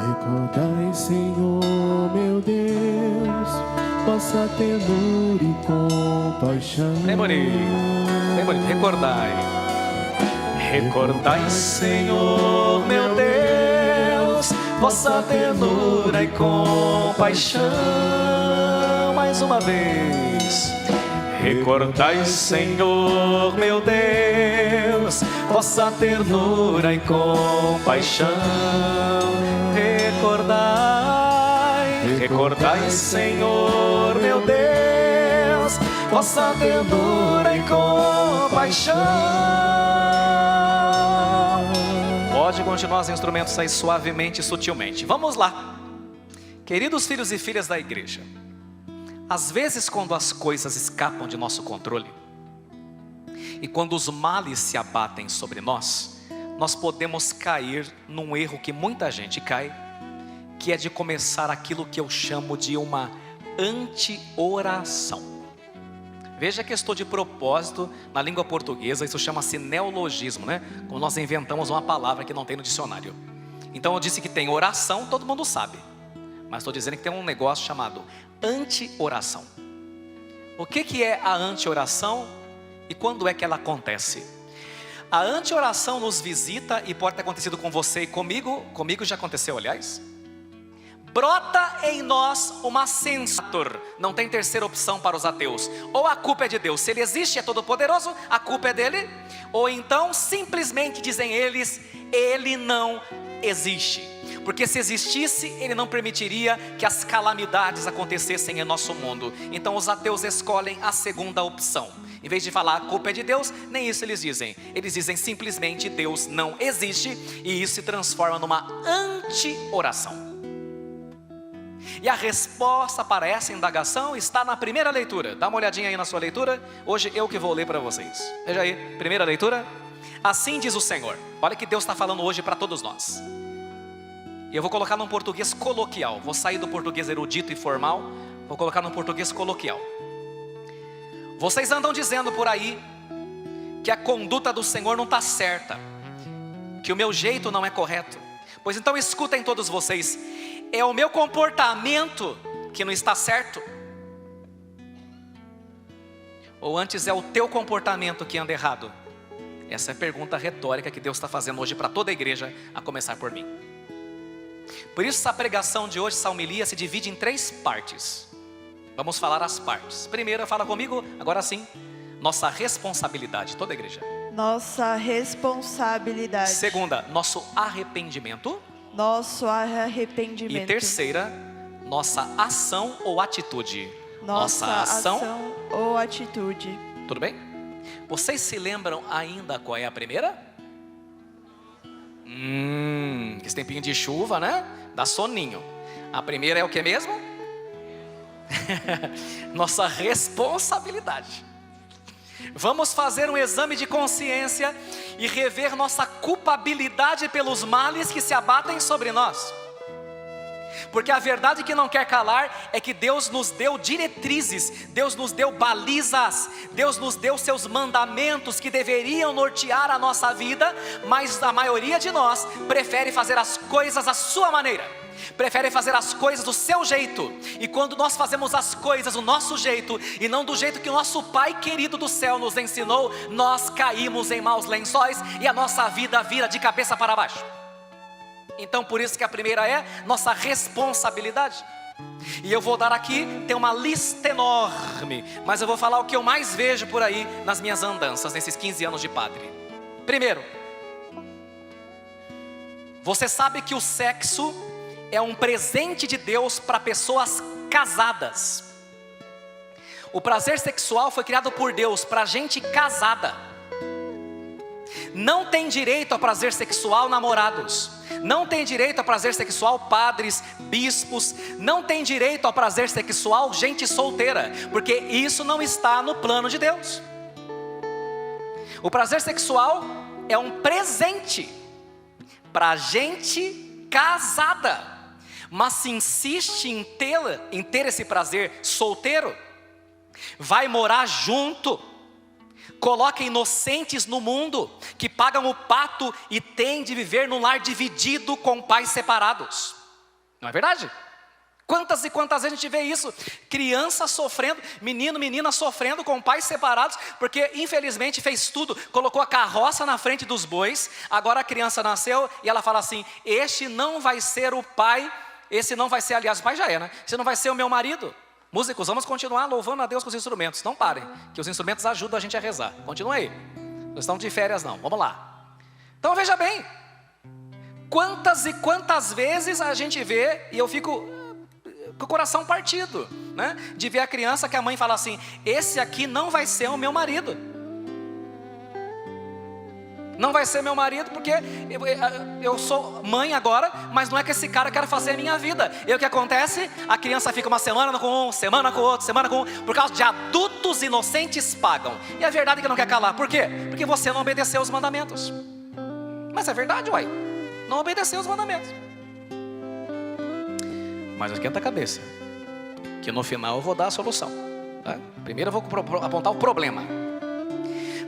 Recordai, Senhor, meu Deus, vossa ternura e compaixão. Bem bonito, bem bonito. Recordai. Recordai, Senhor, meu Deus, vossa ternura e compaixão. Mais uma vez. Recordai, Senhor, meu Deus, vossa ternura e compaixão. Recordai, Senhor, meu Deus, vossa ternura e compaixão. Pode continuar os instrumentos aí suavemente e sutilmente. Vamos lá. Queridos filhos e filhas da igreja, às vezes quando as coisas escapam de nosso controle e quando os males se abatem sobre nós, nós podemos cair num erro que muita gente cai, que é de começar aquilo que eu chamo de uma anti-oração. Veja que eu estou de propósito na língua portuguesa, isso chama-se neologismo, né? Quando nós inventamos uma palavra que não tem no dicionário. Então eu disse que tem oração, todo mundo sabe, mas estou dizendo que tem um negócio chamado anti-oração. O que é a anti-oração e quando é que ela acontece? A anti-oração nos visita e pode ter acontecido com você e comigo já aconteceu, aliás. Brota em nós uma censura. Não tem terceira opção para os ateus. Ou a culpa é de Deus, se Ele existe, é todo poderoso, a culpa é dele. Ou então simplesmente dizem eles, Ele não existe. Porque se existisse, Ele não permitiria que as calamidades acontecessem em nosso mundo. Então os ateus escolhem a segunda opção. Em vez de falar a culpa é de Deus, nem isso eles dizem. Eles dizem simplesmente Deus não existe. E isso se transforma numa anti-oração. E a resposta para essa indagação está na primeira leitura. Dá uma olhadinha aí na sua leitura. Hoje eu que vou ler para vocês. Veja aí, primeira leitura. Assim diz o Senhor. Olha que Deus está falando hoje para todos nós. E eu vou colocar num português coloquial. Vou sair do português erudito e formal. Vou colocar num português coloquial. Vocês andam dizendo por aí que a conduta do Senhor não está certa, que o meu jeito não é correto. Pois então escutem todos vocês. É o meu comportamento que não está certo? Ou antes é o teu comportamento que anda errado? Essa é a pergunta retórica que Deus está fazendo hoje para toda a igreja, a começar por mim. Por isso essa pregação de hoje, essa homilia, se divide em 3 partes. Vamos falar as partes. Primeira, fala comigo, agora sim. Nossa responsabilidade, toda a igreja. Nossa responsabilidade. Segunda, nosso arrependimento. Nosso arrependimento. E terceira, nossa ação ou atitude. Nossa ação ou atitude. Tudo bem? Vocês se lembram ainda qual é a primeira? Esse tempinho de chuva, né? Dá soninho. A primeira é o que mesmo? Nossa responsabilidade. Vamos fazer um exame de consciência e rever nossa culpabilidade pelos males que se abatem sobre nós. Porque a verdade que não quer calar é que Deus nos deu diretrizes, Deus nos deu balizas, Deus nos deu seus mandamentos que deveriam nortear a nossa vida, mas a maioria de nós prefere fazer as coisas à sua maneira. Prefere fazer as coisas do seu jeito. E quando nós fazemos as coisas do nosso jeito e não do jeito que o nosso Pai querido do céu nos ensinou, nós caímos em maus lençóis e a nossa vida vira de cabeça para baixo. Então por isso que a primeira é nossa responsabilidade. E eu vou dar aqui, tem uma lista enorme, mas eu vou falar o que eu mais vejo por aí nas minhas andanças, nesses 15 anos de padre. Primeiro, você sabe que o sexo é um presente de Deus para pessoas casadas. O prazer sexual foi criado por Deus para gente casada. Não tem direito a prazer sexual namorados. Não tem direito a prazer sexual padres, bispos. Não tem direito a prazer sexual gente solteira, porque isso não está no plano de Deus. O prazer sexual é um presente para gente casada. Mas se insiste em ter esse prazer solteiro, vai morar junto, coloca inocentes no mundo, que pagam o pato e têm de viver num lar dividido com pais separados. Não é verdade? Quantas e quantas vezes a gente vê isso? Criança sofrendo, menino, menina sofrendo com pais separados, porque infelizmente fez tudo, colocou a carroça na frente dos bois, agora a criança nasceu e ela fala assim, este não vai ser o pai, esse não vai ser, aliás, o pai já é, né? Esse não vai ser o meu marido. Músicos, vamos continuar louvando a Deus com os instrumentos, não parem, que os instrumentos ajudam a gente a rezar. Continua aí, não estamos de férias não, vamos lá. Então veja bem, quantas e quantas vezes a gente vê, e eu fico com o coração partido, né? De ver a criança que a mãe fala assim, esse aqui não vai ser o meu marido. Não vai ser meu marido porque eu sou mãe agora, mas não é que esse cara quer fazer a minha vida. E o que acontece? A criança fica uma semana com um, semana com outro, semana com um, por causa de adultos inocentes pagam. E a verdade é que não quer calar. Por quê? Porque você não obedeceu os mandamentos. Mas é verdade, uai. Não obedeceu os mandamentos. Mas esquenta a cabeça, que no final eu vou dar a solução, tá? Primeiro eu vou apontar o problema.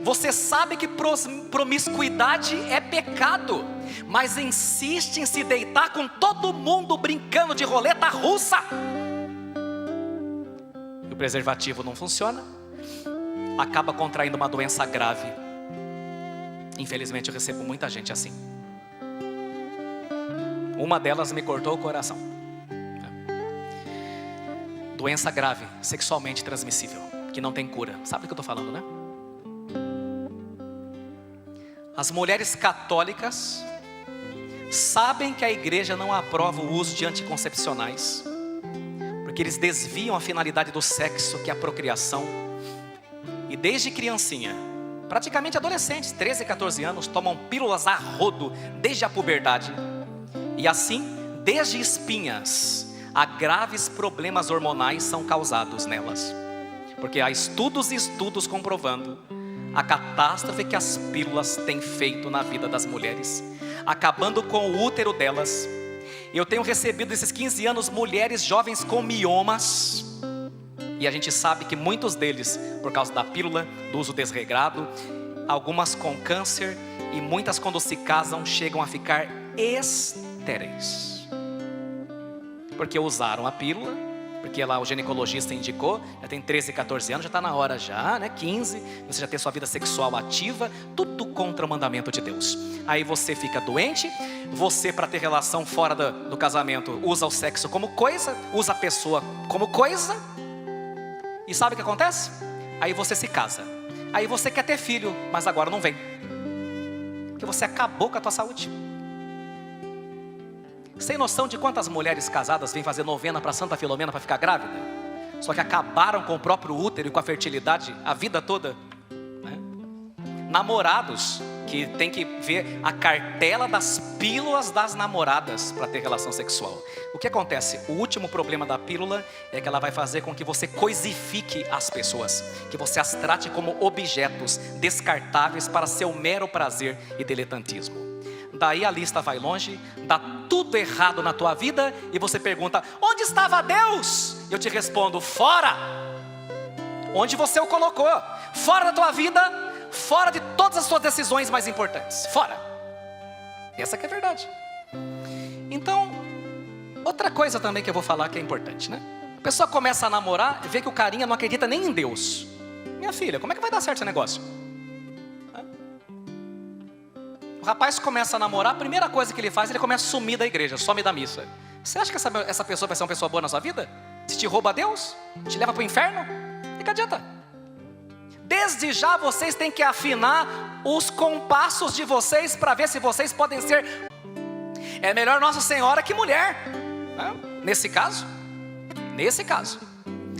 Você sabe que promiscuidade é pecado, mas insiste em se deitar com todo mundo brincando de roleta russa. O preservativo não funciona, acaba contraindo uma doença grave. Infelizmente eu recebo muita gente assim. Uma delas me cortou o coração. Doença grave, sexualmente transmissível, que não tem cura. Sabe do que eu estou falando, né? As mulheres católicas sabem que a igreja não aprova o uso de anticoncepcionais, porque eles desviam a finalidade do sexo, que é a procriação. E desde criancinha, praticamente adolescentes, 13, 14 anos, tomam pílulas a rodo desde a puberdade. E assim, desde espinhas a graves problemas hormonais são causados nelas, porque há estudos e estudos comprovando a catástrofe que as pílulas têm feito na vida das mulheres, acabando com o útero delas. Eu tenho recebido esses 15 anos mulheres jovens com miomas, e a gente sabe que muitos deles, por causa da pílula, do uso desregrado, algumas com câncer, e muitas quando se casam chegam a ficar estéreis. Porque usaram a pílula, porque lá o ginecologista indicou, já tem 13, 14 anos, já está na hora já, né? 15, você já tem sua vida sexual ativa, tudo contra o mandamento de Deus. Aí você fica doente, você para ter relação fora do casamento, usa o sexo como coisa, usa a pessoa como coisa, e sabe o que acontece? Aí você se casa, aí você quer ter filho, mas agora não vem, porque você acabou com a tua saúde. Sem noção de quantas mulheres casadas vêm fazer novena para Santa Filomena para ficar grávida, só que acabaram com o próprio útero e com a fertilidade a vida toda, né? Namorados que tem que ver a cartela das pílulas das namoradas para ter relação sexual. O que acontece? O último problema da pílula é que ela vai fazer com que você coisifique as pessoas, que você as trate como objetos descartáveis para seu mero prazer e diletantismo. Daí a lista vai longe, dá tudo errado na tua vida e você pergunta, onde estava Deus? Eu te respondo, fora. Onde você o colocou? Fora da tua vida, fora de todas as suas decisões mais importantes. Fora. Essa que é a verdade. Então, outra coisa também que eu vou falar que é importante, né? A pessoa começa a namorar e vê que o carinha não acredita nem em Deus. Minha filha, como é que vai dar certo esse negócio? O rapaz começa a namorar, a primeira coisa que ele faz, ele começa a sumir da igreja, some da missa. Você acha que essa pessoa vai ser uma pessoa boa na sua vida? Se te rouba Deus? Te leva para o inferno? De que adianta? Desde já vocês têm que afinar os compassos de vocês para ver se vocês podem ser. É melhor Nossa Senhora que mulher, né? Nesse caso.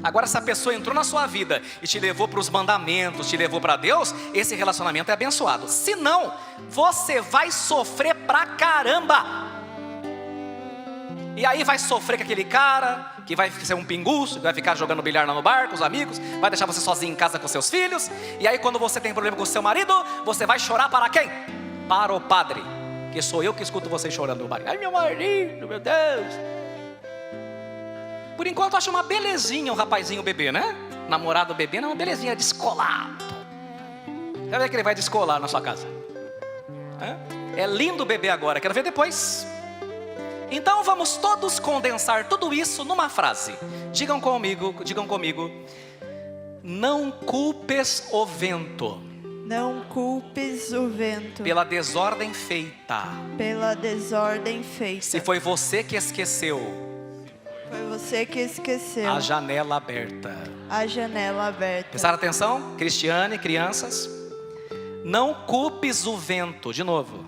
Agora, se a pessoa entrou na sua vida e te levou para os mandamentos, te levou para Deus, esse relacionamento é abençoado. Se não, você vai sofrer pra caramba. E aí vai sofrer com aquele cara que vai ser um pinguço, que vai ficar jogando bilhar lá no bar com os amigos, vai deixar você sozinho em casa com seus filhos. E aí quando você tem problema com o seu marido, você vai chorar para quem? Para o padre, que sou eu que escuto você chorando no bar. Ai, meu marido, meu Deus. Por enquanto eu acho uma belezinha o rapazinho bebê, né? Namorado bebê não é uma belezinha, descolado. Quero ver que ele vai descolar na sua casa. É lindo o bebê agora, quero ver depois. Então vamos todos condensar tudo isso numa frase. Digam comigo. Não culpes o vento. Não culpes o vento Pela desordem feita. pela desordem feita. Se foi você que esqueceu Foi você que esqueceu a janela aberta. a janela aberta. Prestaram atenção? Cristiane, crianças. Não culpes o vento. De novo.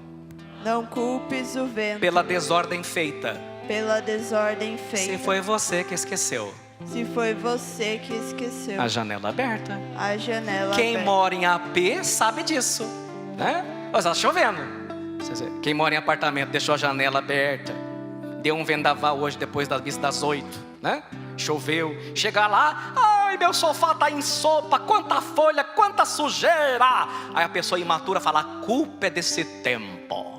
Não culpes o vento Pela desordem feita. pela desordem Se feita. foi você que esqueceu Se foi você que esqueceu a janela aberta. a janela Quem aberta. mora em AP sabe disso, né? Mas tá chovendo. Quem mora em apartamento deixou a janela aberta. Deu um vendaval hoje depois da missa das 8, né? Choveu. Chegar lá, ai, meu sofá tá em sopa, quanta folha, quanta sujeira. Aí a pessoa imatura fala, a culpa é desse tempo.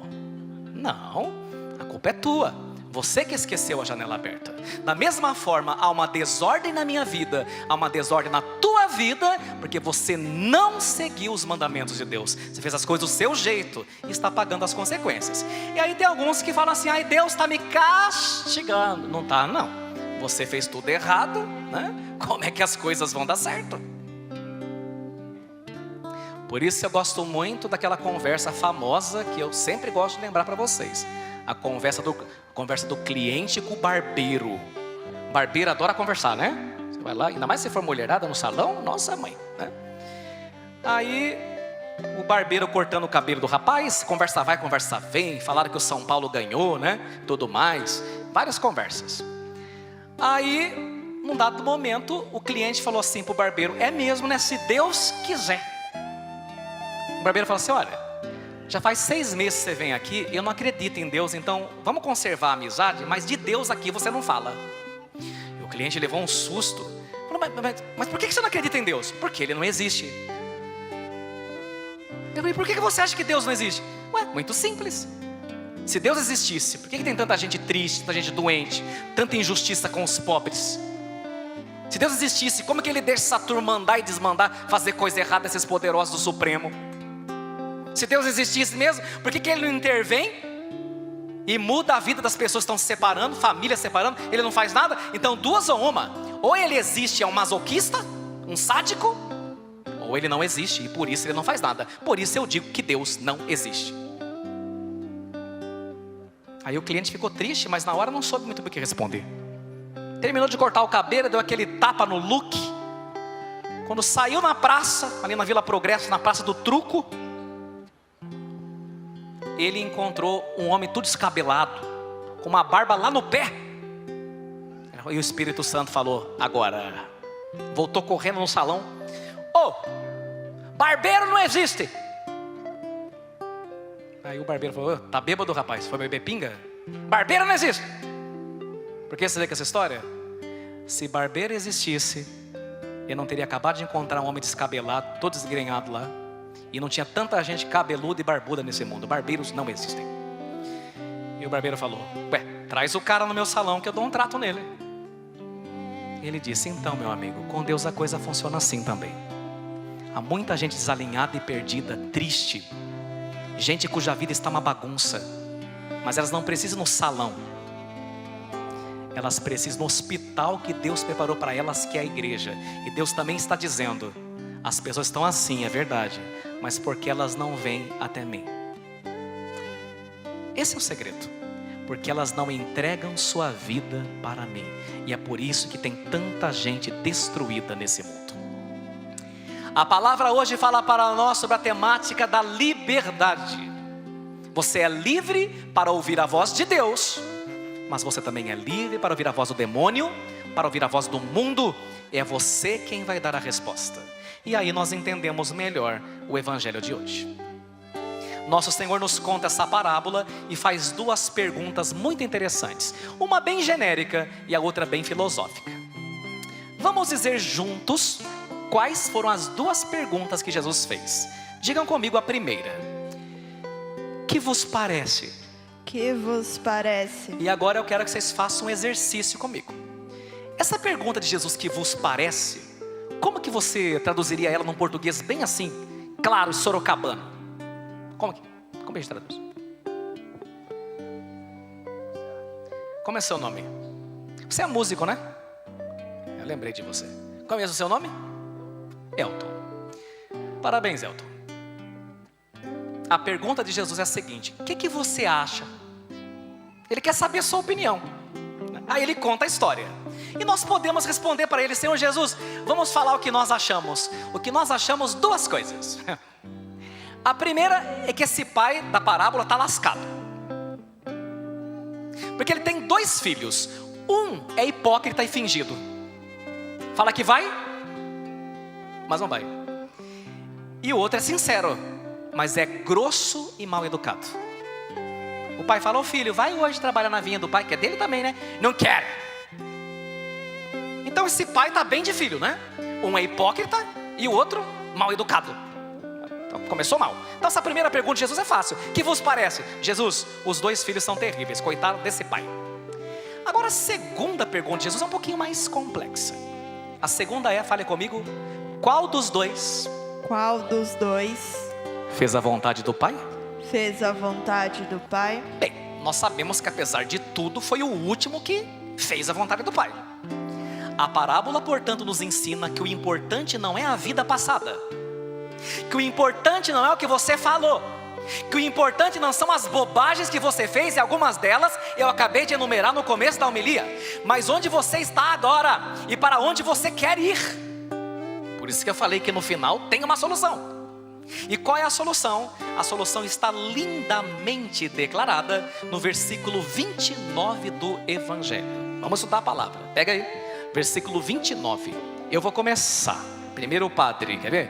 Não, a culpa é tua. Você que esqueceu a janela aberta. Da mesma forma, há uma desordem na minha vida, há uma desordem na tua vida, porque você não seguiu os mandamentos de Deus. Você fez as coisas do seu jeito e está pagando as consequências. E aí tem alguns que falam assim, ai, Deus está me castigando. Não está, não. Você fez tudo errado, né? Como é que as coisas vão dar certo? Por isso eu gosto muito daquela conversa famosa que eu sempre gosto de lembrar para vocês. A conversa do cliente com o barbeiro. O barbeiro adora conversar, né? Você vai lá, ainda mais se for mulherada no salão, nossa mãe, né? Aí o barbeiro cortando o cabelo do rapaz, conversa vai, conversa vem, falaram que o São Paulo ganhou, né? Tudo mais, várias conversas. Aí, num dado momento, o cliente falou assim pro barbeiro, é mesmo, né? Se Deus quiser. O barbeiro falou assim, olha, já faz 6 meses que você vem aqui, eu não acredito em Deus, então vamos conservar a amizade, mas de Deus aqui você não fala. E o cliente levou um susto. Falou, mas por que você não acredita em Deus? Porque Ele não existe. Eu falei, por que você acha que Deus não existe? Ué, muito simples. Se Deus existisse, por que tem tanta gente triste, tanta gente doente, tanta injustiça com os pobres? Se Deus existisse, como que Ele deixa essa turma mandar e desmandar, fazer coisa errada, esses poderosos do Supremo? Se Deus existisse mesmo, por que Ele não intervém e muda a vida das pessoas que estão se separando, famílias separando? Ele não faz nada? Então duas ou uma, ou Ele existe, é um masoquista, um sádico, ou Ele não existe e por isso Ele não faz nada. Por isso eu digo que Deus não existe. Aí o cliente ficou triste, mas na hora não soube muito bem o que responder. Terminou de cortar o cabelo, deu aquele tapa no look. Quando saiu na praça, ali na Vila Progresso, na Praça do Truco, ele encontrou um homem todo descabelado, com uma barba lá no pé. E o Espírito Santo falou, agora, voltou correndo no salão. Ô, barbeiro não existe. Aí o barbeiro falou, tá bêbado rapaz, foi beber pinga? Barbeiro não existe. Por que você vê com essa história? Se barbeiro existisse, eu não teria acabado de encontrar um homem descabelado, todo desgrenhado lá. E não tinha tanta gente cabeluda e barbuda nesse mundo. Barbeiros não existem. E o barbeiro falou, ué, traz o cara no meu salão que eu dou um trato nele. Ele disse, então meu amigo, com Deus a coisa funciona assim também. Há muita gente desalinhada e perdida, triste. Gente cuja vida está uma bagunça. Mas elas não precisam no salão. Elas precisam no hospital que Deus preparou para elas, que é a igreja. E Deus também está dizendo, as pessoas estão assim, é verdade, mas porque elas não vêm até mim. Esse é o segredo. Porque elas não entregam sua vida para mim. E é por isso que tem tanta gente destruída nesse mundo. A palavra hoje fala para nós sobre a temática da liberdade. Você é livre para ouvir a voz de Deus, mas você também é livre para ouvir a voz do demônio, para ouvir a voz do mundo. É você quem vai dar a resposta. E aí nós entendemos melhor o evangelho de hoje. Nosso Senhor nos conta essa parábola e faz 2 perguntas muito interessantes. Uma bem genérica e a outra bem filosófica. Vamos dizer juntos quais foram as 2 perguntas que Jesus fez. Digam comigo a primeira. Que vos parece? Que vos parece? E agora eu quero que vocês façam um exercício comigo. Essa pergunta de Jesus, que vos parece, como que você traduziria ela num português bem assim, claro, sorocabano? Como a gente traduz? Como é seu nome? Você é músico, né? Eu lembrei de você. Qual é o seu nome? Elton. Parabéns, Elton. A pergunta de Jesus é a seguinte: o que você acha? Ele quer saber a sua opinião. Aí ele conta a história. E nós podemos responder para ele: Senhor Jesus, vamos falar o que nós achamos. O que nós achamos, duas coisas. A primeira é que esse pai da parábola está lascado. Porque ele tem dois filhos. Um é hipócrita e fingido. Fala que vai, mas não vai. E o outro é sincero, mas é grosso e mal educado. O pai fala: ô filho, vai hoje trabalhar na vinha do pai, que é dele também, né? Não quer. Então esse pai está bem de filho, né? Um é hipócrita e o outro mal educado. Então, começou mal. Então essa primeira pergunta de Jesus é fácil. O que vos parece? Jesus, os dois filhos são terríveis, coitado desse pai. Agora a segunda pergunta de Jesus é um pouquinho mais complexa. A segunda é, fale comigo: qual dos dois fez a vontade do pai? Fez a vontade do Pai? Bem, nós sabemos que apesar de tudo foi o último que fez a vontade do pai. A parábola, portanto, nos ensina que o importante não é a vida passada, que o importante não é o que você falou, que o importante não são as bobagens que você fez, e algumas delas eu acabei de enumerar no começo da homilia, mas onde você está agora e para onde você quer ir. Por isso que eu falei que no final tem uma solução. E qual é a solução? A solução está lindamente declarada no versículo 29 do Evangelho. Vamos estudar a palavra, pega aí, versículo 29. Eu vou começar. Primeiro o padre, quer ver?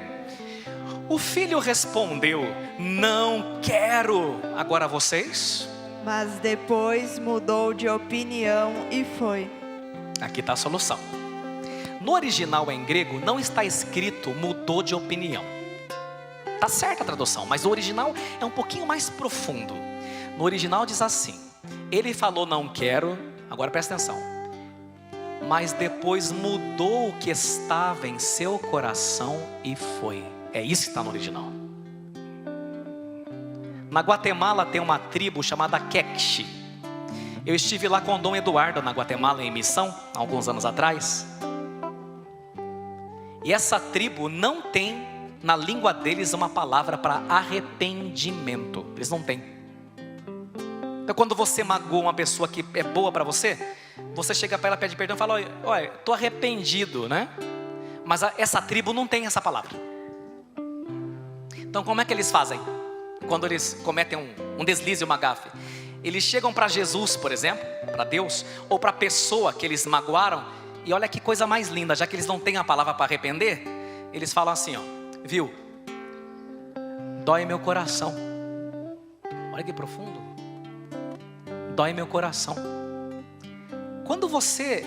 O filho respondeu: não quero. Agora vocês? Mas depois mudou de opinião e foi. Aqui está a solução. No original em grego não está escrito mudou de opinião. Está certa a tradução, mas o original é um pouquinho mais profundo. No original diz assim: ele falou não quero, agora presta atenção, mas depois mudou o que estava em seu coração e foi. É isso que está no original. Na Guatemala tem uma tribo chamada Queche. Eu estive lá com o Dom Eduardo na Guatemala em missão, há alguns anos atrás. E essa tribo não tem na língua deles uma palavra para arrependimento. Eles não têm. Então quando você magoa uma pessoa que é boa para você, você chega para ela, pede perdão e fala: olha, estou arrependido, né? Mas essa tribo não tem essa palavra. Então como é que eles fazem? Quando eles cometem um deslize, uma gafe, eles chegam para Jesus, por exemplo, para Deus, ou para a pessoa que eles magoaram, e olha que coisa mais linda, já que eles não têm a palavra para arrepender, eles falam assim, ó: viu, dói meu coração. Olha que profundo. Dói meu coração. Quando você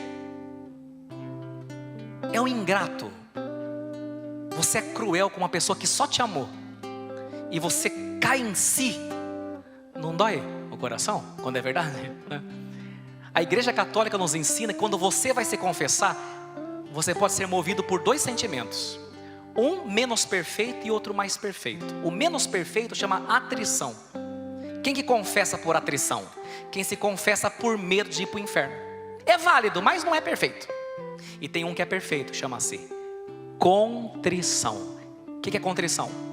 é um ingrato, você é cruel com uma pessoa que só te amou, e você cai em si, não dói o coração? Quando é verdade, né? A Igreja Católica nos ensina que quando você vai se confessar, você pode ser movido por dois sentimentos: um menos perfeito e outro mais perfeito. O menos perfeito chama atrição. Quem que confessa por atrição? Quem se confessa por medo de ir para o inferno. É válido, mas não é perfeito. E tem um que é perfeito, chama-se contrição. O que é contrição?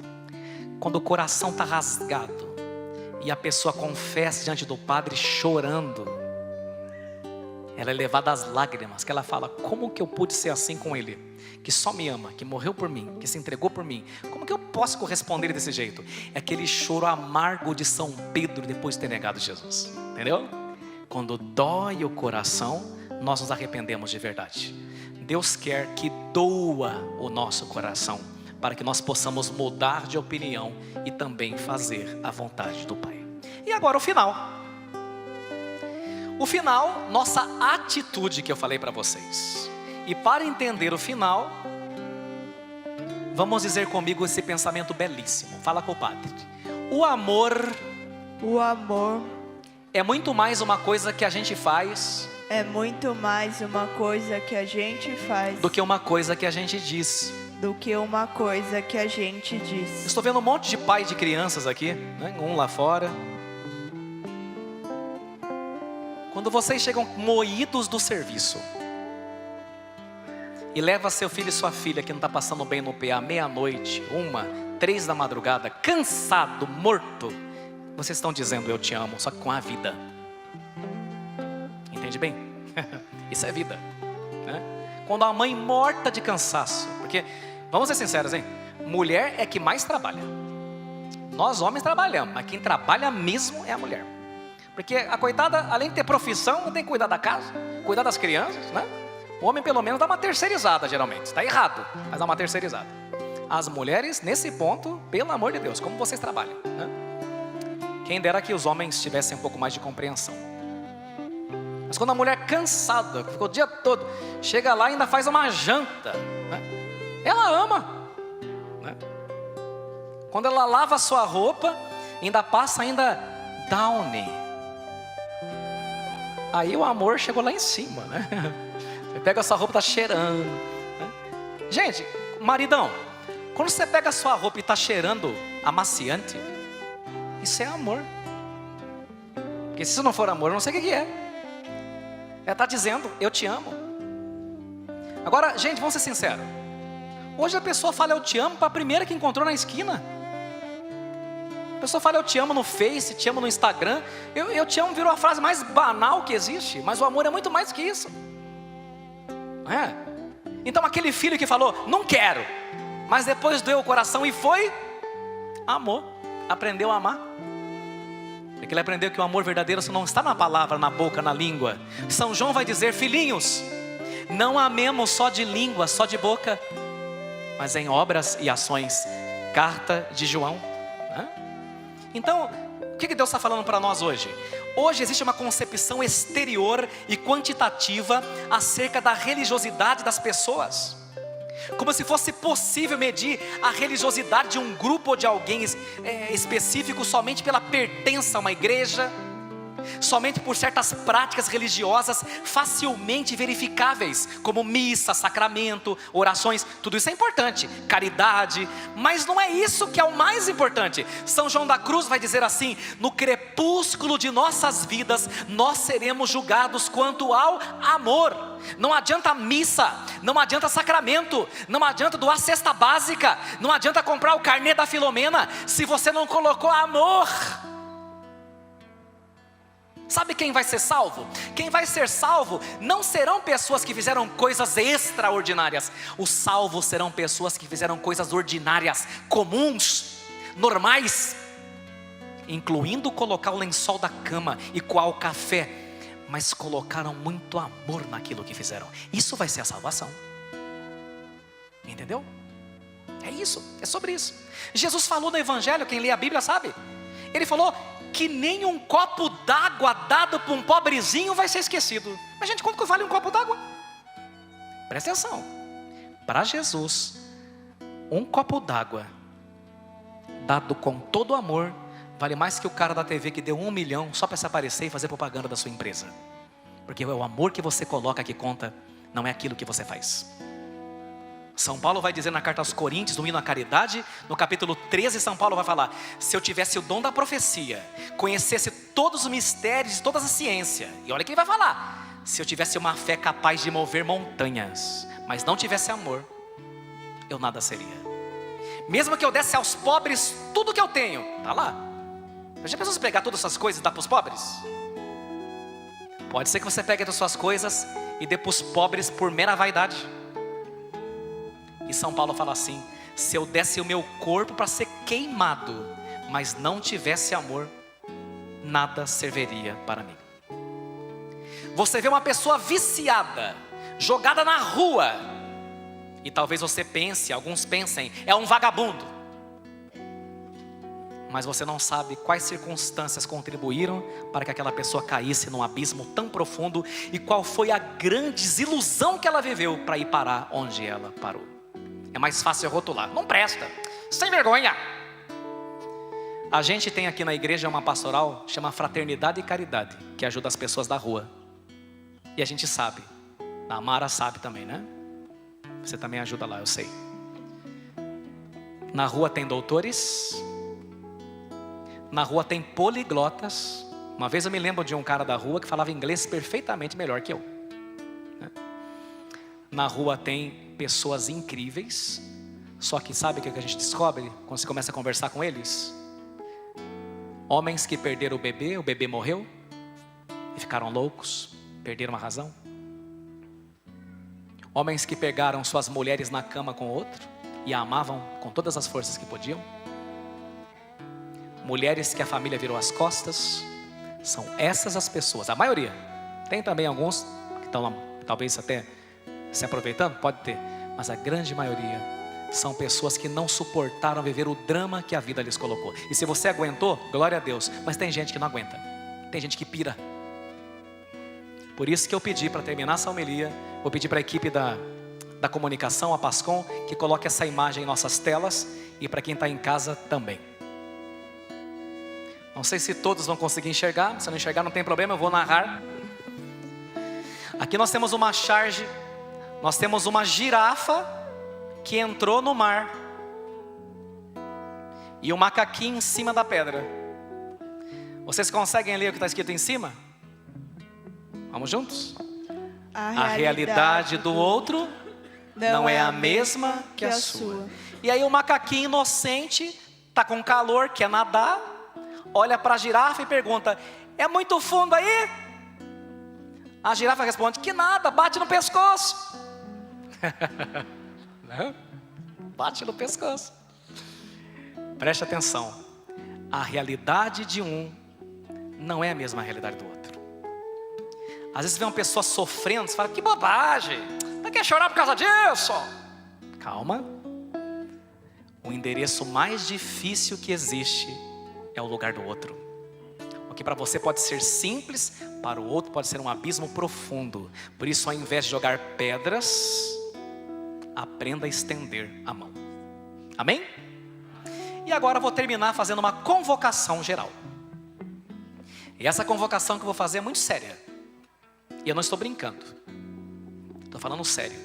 Quando o coração está rasgado e a pessoa confessa diante do padre chorando, ela é levada às lágrimas, que ela fala: como que eu pude ser assim com ele, que só me ama, que morreu por mim, que se entregou por mim? Como que eu posso corresponder desse jeito? É aquele choro amargo de São Pedro depois de ter negado Jesus, entendeu? Quando dói o coração, nós nos arrependemos de verdade. Deus quer que doa o nosso coração, para que nós possamos mudar de opinião e também fazer a vontade do Pai. E agora o final. O final, nossa atitude que eu falei para vocês. E para entender o final, vamos dizer comigo esse pensamento belíssimo. Fala com o padre. O amor é muito mais uma coisa que a gente faz. É muito mais uma coisa que a gente faz do que uma coisa que a gente diz. Do que uma coisa que a gente diz. Estou vendo um monte de pai de crianças aqui, né? Um lá fora. Quando vocês chegam moídos do serviço e leva seu filho e sua filha que não está passando bem no PA, meia-noite, 1, 3 da madrugada, cansado, morto, vocês estão dizendo eu te amo, só que com a vida. Entende bem? Isso é vida, né? Quando a mãe morta de cansaço, porque, vamos ser sinceros, hein? Mulher é que mais trabalha. Nós homens trabalhamos, mas quem trabalha mesmo é a mulher. Porque a coitada, além de ter profissão, tem que cuidar da casa, cuidar das crianças, né? O homem pelo menos dá uma terceirizada geralmente. Está errado, mas dá uma terceirizada. As mulheres, nesse ponto, pelo amor de Deus, como vocês trabalham, né? Quem dera que os homens tivessem um pouco mais de compreensão. Mas quando a mulher cansada, ficou o dia todo, chega lá e ainda faz uma janta, né? Ela ama, né? Quando ela lava a sua roupa, ainda passa Downy. Aí o amor chegou lá em cima, né? Você pega a sua roupa, tá cheirando, né? Gente, maridão, quando você pega a sua roupa e tá cheirando amaciante, isso é amor. Porque se isso não for amor, eu não sei o que é. Ela está dizendo, eu te amo. Agora, gente, vamos ser sinceros. Hoje a pessoa fala eu te amo para a primeira que encontrou na esquina. A pessoa fala eu te amo no Face, te amo no Instagram. Eu te amo virou a frase mais banal que existe. Mas o amor é muito mais que isso. É. Então aquele filho que falou, não quero, mas depois doeu o coração e foi, amor, aprendeu a amar. Porque ele aprendeu que o amor verdadeiro não está na palavra, na boca, na língua. São João vai dizer, filhinhos, não amemos só de língua, só de boca, mas em obras e ações. Carta de João, né? Então, o que Deus está falando para nós hoje? Hoje existe uma concepção exterior e quantitativa acerca da religiosidade das pessoas. Como se fosse possível medir a religiosidade de um grupo ou de alguém específico somente pela pertença a uma igreja, somente por certas práticas religiosas facilmente verificáveis, como missa, sacramento, orações. Tudo isso é importante, caridade, mas não é isso que é o mais importante. São João da Cruz vai dizer assim, no crepúsculo de nossas vidas nós seremos julgados quanto ao amor. Não adianta missa, não adianta sacramento, não adianta doar cesta básica, não adianta comprar o carnê da Filomena, se você não colocou amor. Sabe quem vai ser salvo? Quem vai ser salvo não serão pessoas que fizeram coisas extraordinárias. Os salvos serão pessoas que fizeram coisas ordinárias, comuns, normais, incluindo colocar o lençol da cama e coar o café, mas colocaram muito amor naquilo que fizeram. Isso vai ser a salvação. Entendeu? É isso, é sobre isso. Jesus falou no Evangelho, quem lê a Bíblia sabe. Ele falou que nem um copo d'água dado para um pobrezinho vai ser esquecido. Mas gente, quanto que vale um copo d'água? Presta atenção. Para Jesus, um copo d'água dado com todo amor vale mais que o cara da TV que deu 1 milhão só para se aparecer e fazer propaganda da sua empresa. Porque é o amor que você coloca que conta, não é aquilo que você faz. São Paulo vai dizer na carta aos Coríntios, no hino à caridade, no capítulo 13, São Paulo vai falar, se eu tivesse o dom da profecia, conhecesse todos os mistérios, todas as ciências, e olha quem vai falar, se eu tivesse uma fé capaz de mover montanhas, mas não tivesse amor, eu nada seria. Mesmo que eu desse aos pobres tudo que eu tenho, tá lá. Já pensou se pegar todas essas coisas e dar para os pobres? Pode ser que você pegue as suas coisas e dê para os pobres por mera vaidade. E São Paulo fala assim, se eu desse o meu corpo para ser queimado, mas não tivesse amor, nada serviria para mim. Você vê uma pessoa viciada, jogada na rua, e talvez você pense, alguns pensem, é um vagabundo. Mas você não sabe quais circunstâncias contribuíram para que aquela pessoa caísse num abismo tão profundo e qual foi a grande desilusão que ela viveu para ir parar onde ela parou. É mais fácil rotular, não presta, sem vergonha. A gente tem aqui na igreja uma pastoral, chama Fraternidade e Caridade, que ajuda as pessoas da rua. E a gente sabe, a Mara sabe também, né? Você também ajuda lá, eu sei. Na rua tem doutores, na rua tem poliglotas, Uma vez eu me lembro de um cara da rua que falava inglês perfeitamente melhor que eu. Na rua tem pessoas incríveis, só que sabe o que a gente descobre quando você começa a conversar com eles? Homens que perderam o bebê morreu e ficaram loucos, perderam a razão. Homens que pegaram suas mulheres na cama com outro e a amavam com todas as forças que podiam. Mulheres que a família virou as costas. São essas as pessoas, a maioria. Tem também alguns que estão lá, talvez até se aproveitando, pode ter. Mas a grande maioria são pessoas que não suportaram viver o drama que a vida lhes colocou. E se você aguentou, glória a Deus. Mas tem gente que não aguenta, tem gente que pira. Por isso que eu pedi para terminar essa homilia, vou pedir para a equipe da comunicação, a Pascom, que coloque essa imagem em nossas telas. E para quem está em casa também. Não sei se todos vão conseguir enxergar. Se não enxergar não tem problema, eu vou narrar. Aqui nós temos uma charge. Nós temos uma girafa que entrou no mar e um macaquinho em cima da pedra. Vocês conseguem ler o que está escrito em cima? Vamos juntos? A realidade do outro não é a mesma que a sua. E aí o macaquinho inocente está com calor, quer nadar, olha para a girafa e pergunta: é muito fundo aí? A girafa responde: que nada, bate no pescoço. Não? Bate no pescoço. Preste atenção. A realidade de um não é a mesma realidade do outro. Às vezes você vê uma pessoa sofrendo, você fala: que bobagem, não quer chorar por causa disso? Calma. O endereço mais difícil que existe é o lugar do outro. O que para você pode ser simples, para o outro pode ser um abismo profundo. Por isso, ao invés de jogar pedras, aprenda a estender a mão. Amém? E agora eu vou terminar fazendo uma convocação geral. E essa convocação que eu vou fazer é muito séria. E eu não estou brincando. Estou falando sério.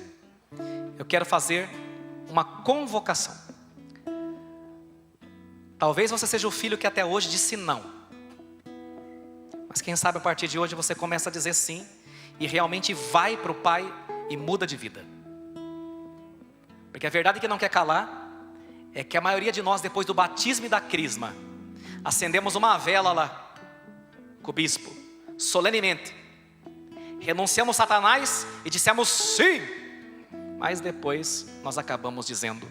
Eu quero fazer uma convocação. Talvez você seja o filho que até hoje disse não. Mas quem sabe a partir de hoje você começa a dizer sim. E realmente vai para o Pai e muda de vida. Porque a verdade que não quer calar é que a maioria de nós, depois do batismo e da crisma, acendemos uma vela lá com o bispo, solenemente. Renunciamos Satanás e dissemos sim. Mas depois nós acabamos dizendo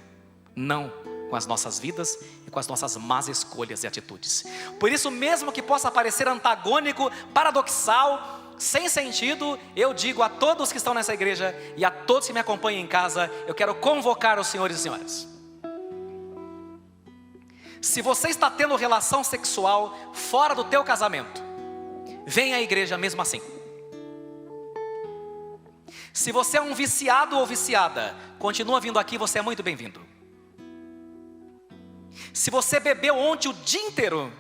não com as nossas vidas e com as nossas más escolhas e atitudes. Por isso, mesmo que possa parecer antagônico, paradoxal, sem sentido, eu digo a todos que estão nessa igreja e a todos que me acompanham em casa, eu quero convocar os senhores e senhoras. Se você está tendo relação sexual fora do teu casamento, vem à igreja mesmo assim. Se você é um viciado ou viciada, continua vindo aqui, você é muito bem-vindo. Se você bebeu ontem o dia inteiro,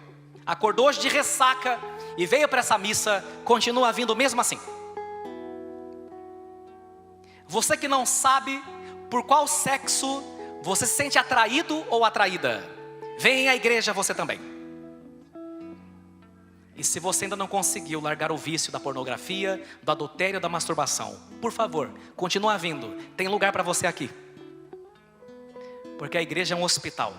acordou hoje de ressaca e veio para essa missa, continua vindo mesmo assim. Você que não sabe por qual sexo você se sente atraído ou atraída, vem à igreja você também. E se você ainda não conseguiu largar o vício da pornografia, do adultério, da masturbação, por favor, continua vindo, tem lugar para você aqui. Porque a igreja é um hospital.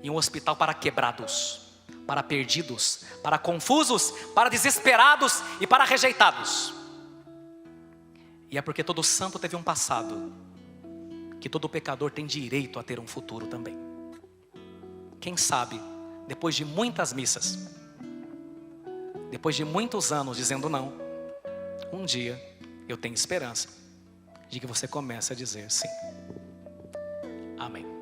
E um hospital para quebrados, para perdidos, para confusos, para desesperados e para rejeitados. E é porque todo santo teve um passado, que todo pecador tem direito a ter um futuro também. Quem sabe, depois de muitas missas, depois de muitos anos dizendo não, um dia eu tenho esperança de que você comece a dizer sim. Amém.